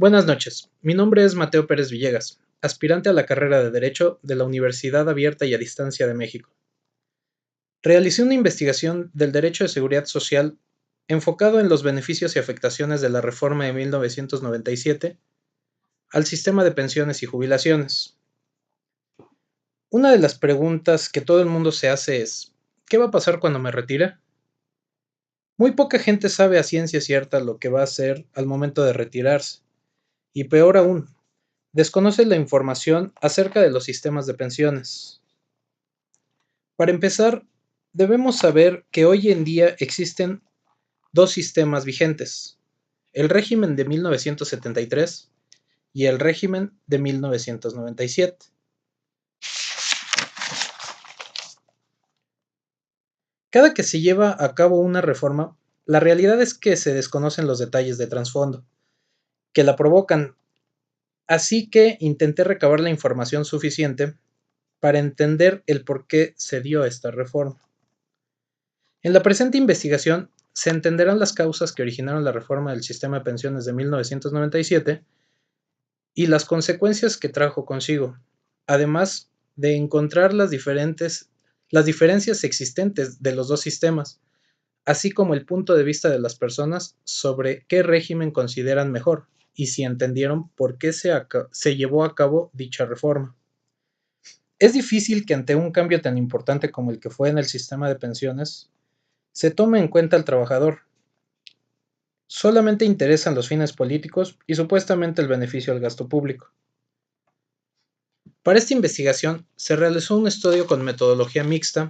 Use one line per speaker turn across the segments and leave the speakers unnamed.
Buenas noches, mi nombre es Mateo Pérez Villegas, aspirante a la carrera de Derecho de la Universidad Abierta y a Distancia de México. Realicé una investigación del derecho de seguridad social enfocado en los beneficios y afectaciones de la reforma de 1997 al sistema de pensiones y jubilaciones. Una de las preguntas que todo el mundo se hace es, ¿qué va a pasar cuando me retire? Muy poca gente sabe a ciencia cierta lo que va a hacer al momento de retirarse, y peor aún, desconoce la información acerca de los sistemas de pensiones. Para empezar, debemos saber que hoy en día existen dos sistemas vigentes, el régimen de 1973 y el régimen de 1997. Cada que se lleva a cabo una reforma, la realidad es que se desconocen los detalles de trasfondo que la provocan, así que intenté recabar la información suficiente para entender el por qué se dio esta reforma. En la presente investigación se entenderán las causas que originaron la reforma del sistema de pensiones de 1997 y las consecuencias que trajo consigo, además de encontrar las diferencias existentes de los dos sistemas, así como el punto de vista de las personas sobre qué régimen consideran mejor y si entendieron por qué se llevó a cabo dicha reforma. Es difícil que ante un cambio tan importante como el que fue en el sistema de pensiones, se tome en cuenta al trabajador. Solamente interesan los fines políticos y supuestamente el beneficio al gasto público. Para esta investigación se realizó un estudio con metodología mixta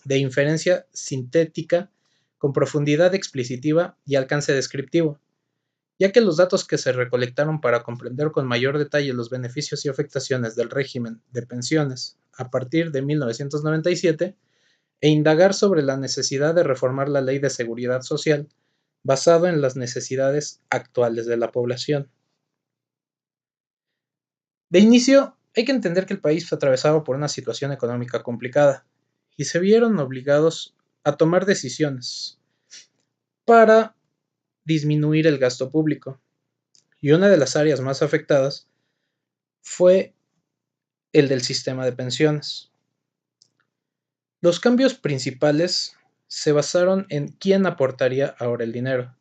de inferencia sintética con profundidad explicitiva y alcance descriptivo, ya que los datos que se recolectaron para comprender con mayor detalle los beneficios y afectaciones del régimen de pensiones a partir de 1997 e indagar sobre la necesidad de reformar la Ley de Seguridad Social basado en las necesidades actuales de la población. De inicio, hay que entender que el país fue atravesado por una situación económica complicada y se vieron obligados a tomar decisiones para disminuir el gasto público. Y una de las áreas más afectadas fue el del sistema de pensiones. Los cambios principales se basaron en quién aportaría ahora el dinero.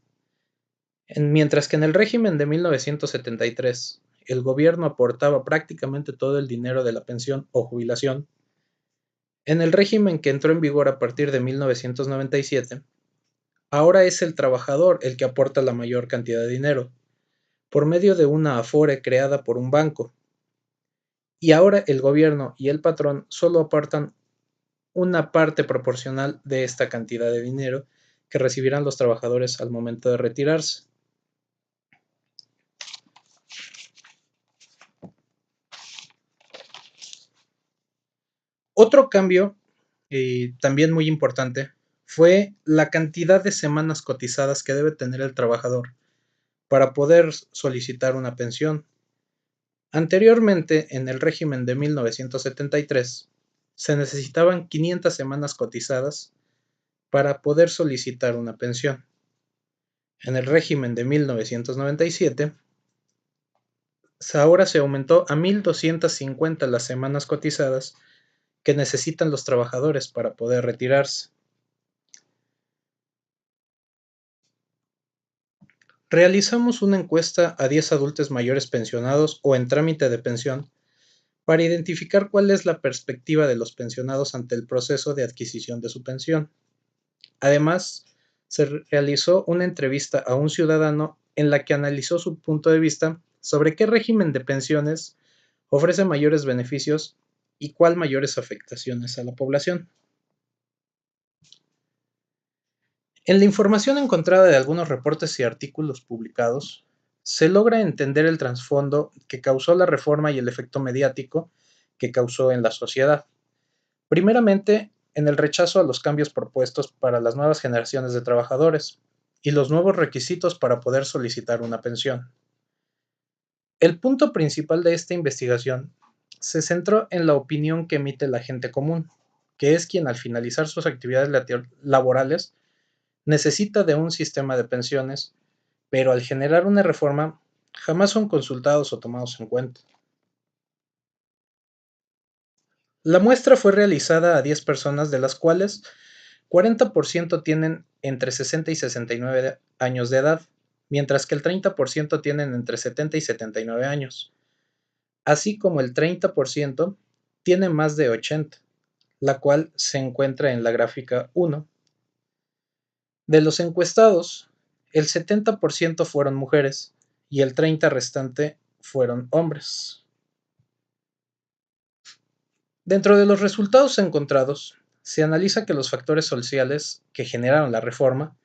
Mientras que en el régimen de 1973 el gobierno aportaba prácticamente todo el dinero de la pensión o jubilación, en el régimen que entró en vigor a partir de 1997, ahora es el trabajador el que aporta la mayor cantidad de dinero, por medio de una afore creada por un banco, y ahora el gobierno y el patrón solo aportan una parte proporcional de esta cantidad de dinero que recibirán los trabajadores al momento de retirarse. Otro cambio, también muy importante, fue la cantidad de semanas cotizadas que debe tener el trabajador para poder solicitar una pensión. Anteriormente, en el régimen de 1973, se necesitaban 500 semanas cotizadas para poder solicitar una pensión. En el régimen de 1997, ahora se aumentó a 1,250 las semanas cotizadas que necesitan los trabajadores para poder retirarse. Realizamos una encuesta a 10 adultos mayores pensionados o en trámite de pensión para identificar cuál es la perspectiva de los pensionados ante el proceso de adquisición de su pensión. Además, se realizó una entrevista a un ciudadano en la que analizó su punto de vista sobre qué régimen de pensiones ofrece mayores beneficios y cuál mayores afectaciones a la población. En la información encontrada de algunos reportes y artículos publicados, se logra entender el trasfondo que causó la reforma y el efecto mediático que causó en la sociedad. Primeramente, en el rechazo a los cambios propuestos para las nuevas generaciones de trabajadores y los nuevos requisitos para poder solicitar una pensión. El punto principal de esta investigación se centró en la opinión que emite la gente común, que es quien al finalizar sus actividades laborales necesita de un sistema de pensiones, pero al generar una reforma jamás son consultados o tomados en cuenta. La muestra fue realizada a 10 personas, de las cuales 40% tienen entre 60 y 69 años de edad, mientras que el 30% tienen entre 70 y 79 años, así como el 30% tiene más de 80, la cual se encuentra en la gráfica 1. De los encuestados, el 70% fueron mujeres y el 30% restante fueron hombres. Dentro de los resultados encontrados, se analiza que los factores sociales que generaron la reforma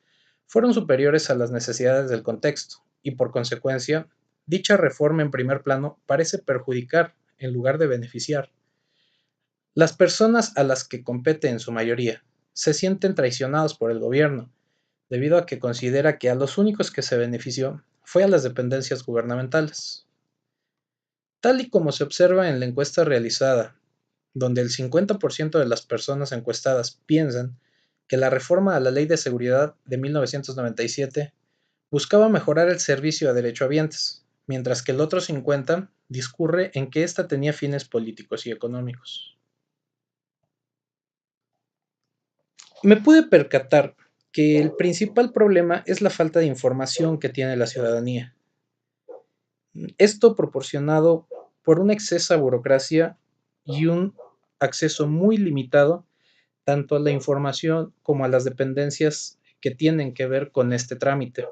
fueron superiores a las necesidades del contexto y, por consecuencia, dicha reforma en primer plano parece perjudicar en lugar de beneficiar. Las personas a las que compete en su mayoría se sienten traicionados por el gobierno, debido a que considera que a los únicos que se benefició fue a las dependencias gubernamentales. Tal y como se observa en la encuesta realizada, donde el 50% de las personas encuestadas piensan que la reforma a la Ley de Seguridad de 1997 buscaba mejorar el servicio a derechohabientes, mientras que el otro 50% discurre en que ésta tenía fines políticos y económicos. Me pude percatar que el principal problema es la falta de información que tiene la ciudadanía. Esto proporcionado por una excesa burocracia y un acceso muy limitado tanto a la información como a las dependencias que tienen que ver con este trámite.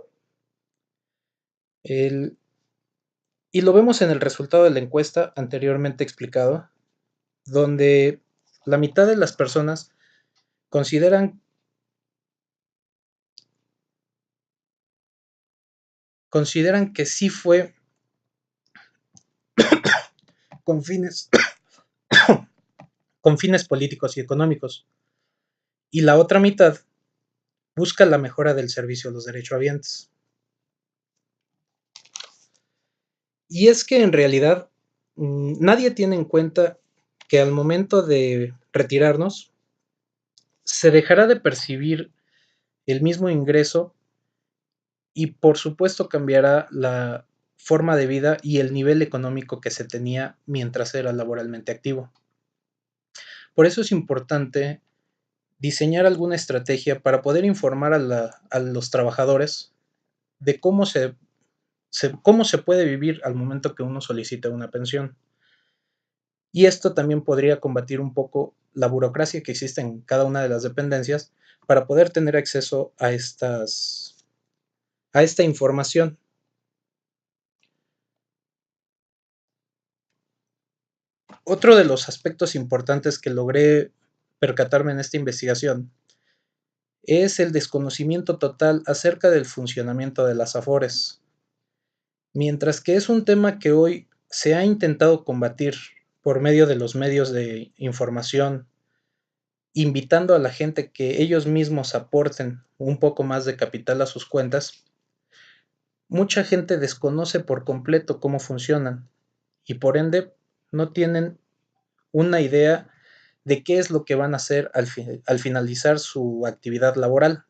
Y lo vemos en el resultado de la encuesta anteriormente explicado, donde la mitad de las personas consideran, consideran que sí fue con fines, con fines políticos y económicos, y la otra mitad busca la mejora del servicio a los derechohabientes. Y es que en realidad nadie tiene en cuenta que al momento de retirarnos se dejará de percibir el mismo ingreso y por supuesto cambiará la forma de vida y el nivel económico que se tenía mientras era laboralmente activo. Por eso es importante diseñar alguna estrategia para poder informar a los trabajadores de cómo se puede vivir al momento que uno solicita una pensión. Y esto también podría combatir un poco la burocracia que existe en cada una de las dependencias para poder tener acceso a esta información. Otro de los aspectos importantes que logré percatarme en esta investigación es el desconocimiento total acerca del funcionamiento de las AFORES. Mientras que es un tema que hoy se ha intentado combatir por medio de los medios de información, invitando a la gente que ellos mismos aporten un poco más de capital a sus cuentas, mucha gente desconoce por completo cómo funcionan y por ende no tienen una idea de qué es lo que van a hacer al finalizar su actividad laboral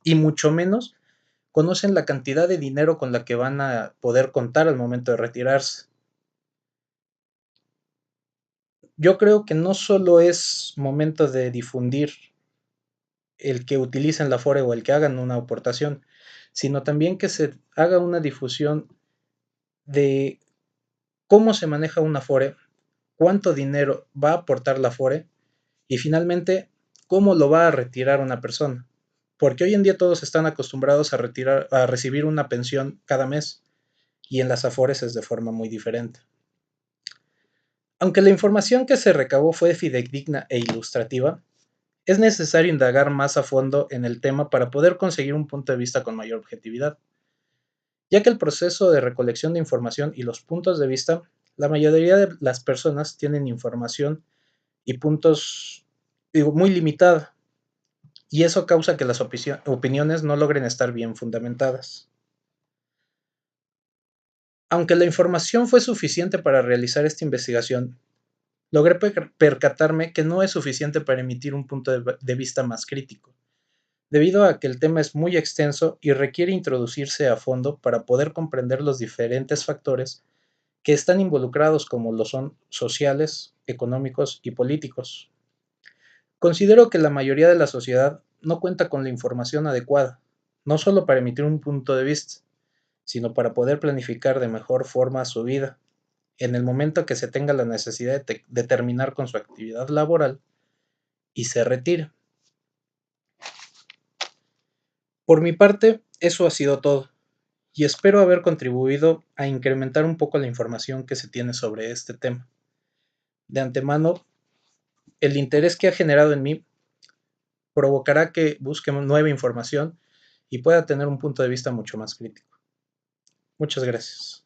y mucho menos conocen la cantidad de dinero con la que van a poder contar al momento de retirarse. Yo creo que no solo es momento de difundir el que utilicen la Afore o el que hagan una aportación, sino también que se haga una difusión de cómo se maneja una Afore, cuánto dinero va a aportar la Afore y finalmente cómo lo va a retirar una persona. Porque hoy en día todos están acostumbrados a recibir una pensión cada mes y en las Afores es de forma muy diferente. Aunque la información que se recabó fue fidedigna e ilustrativa, es necesario indagar más a fondo en el tema para poder conseguir un punto de vista con mayor objetividad, ya que el proceso de recolección de información y los puntos de vista, la mayoría de las personas tienen información y puntos muy limitada, y eso causa que las opiniones no logren estar bien fundamentadas. Aunque la información fue suficiente para realizar esta investigación, logré percatarme que no es suficiente para emitir un punto de vista más crítico, debido a que el tema es muy extenso y requiere introducirse a fondo para poder comprender los diferentes factores que están involucrados, como lo son sociales, económicos y políticos. Considero que la mayoría de la sociedad no cuenta con la información adecuada, no solo para emitir un punto de vista, sino para poder planificar de mejor forma su vida. En el momento que se tenga la necesidad de terminar con su actividad laboral y se retire. Por mi parte, eso ha sido todo, y espero haber contribuido a incrementar un poco la información que se tiene sobre este tema. De antemano, el interés que ha generado en mí provocará que busque nueva información y pueda tener un punto de vista mucho más crítico. Muchas gracias.